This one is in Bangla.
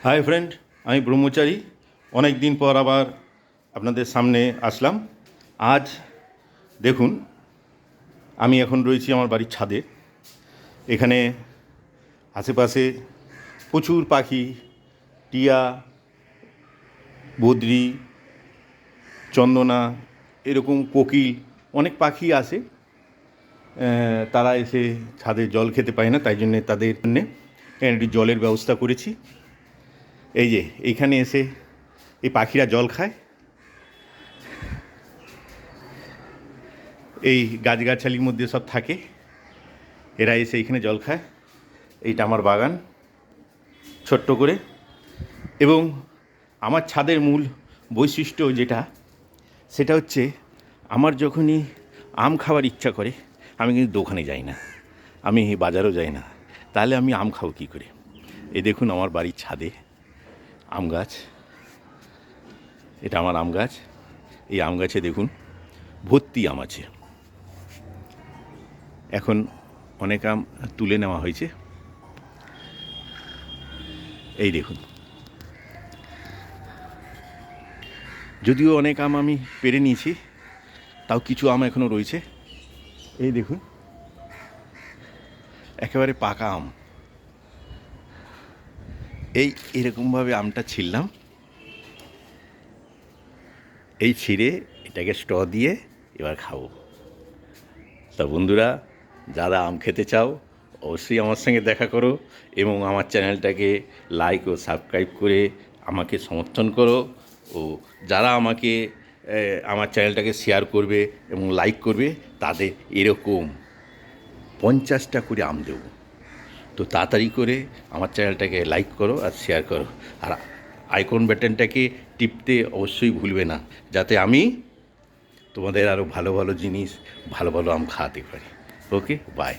হাই ফ্রেন্ড, আমি ব্রহ্মচারী। অনেক দিন পর আবার আপনাদের সামনে আসলাম। আজ দেখুন, আমি এখন রয়েছি আমার বাড়ির ছাদে। এখানে আশেপাশে প্রচুর পাখি, টিয়া, বদ্রি, চন্দনা, এরকম কোকিল, অনেক পাখি আসে। তারা এসে ছাদে জল খেতে পায় না, তাই জন্যে তাদের জন্যে একটু জলের ব্যবস্থা করেছি। এই যে এইখানে এসে এই পাখিরা জল খায়। এই গাছগাছালির মধ্যে সব থাকে, এরা এসে এখানে জল খায়। এইটা আমার বাগান, ছোট্ট করে। এবং আমার ছাদের মূল বৈশিষ্ট্য যেটা, সেটা হচ্ছে আমার যখনই আম খাওয়ার ইচ্ছা করে, আমি কিন্তু দোকানে যাই না, আমি বাজারও যাই না। তাহলে আমি আম খাবো কী করে? এই দেখুন আমার বাড়ির ছাদে আম গাছ, এটা আমার আম গাছ। এই আম গাছে দেখুন ভর্তি আম আছে। এখন অনেক আম তুলে নেওয়া হয়েছে। এই দেখুন, যদিও অনেক আম আমি পেরে নিয়েছি, তাও কিছু আম এখনও রয়েছে। এই দেখুন, একেবারে পাকা আম। এরকমভাবে আমটা ছিললাম, এই ছিঁড়ে এটাকে স্ট্র দিয়ে এবার খাবো। তা বন্ধুরা, যারা আম খেতে চাও অবশ্যই আমার সঙ্গে দেখা করো এবং আমার চ্যানেলটাকে লাইক ও সাবস্ক্রাইব করে আমাকে সমর্থন করো। ও যারা আমাকে আমার চ্যানেলটাকে শেয়ার করবে এবং লাইক করবে, তাদের এরকম 50টা করে আম দেবো। তো তাড়াতাড়ি করে আমার চ্যানেলটাকে লাইক করো আর শেয়ার করো, আর আইকন বাটনটাকে টিপতে অবশ্যই ভুলবে না, যাতে আমি তোমাদের আরও ভালো ভালো জিনিস, ভালো ভালো আম খাওয়াতে পারি। ওকে, বাই।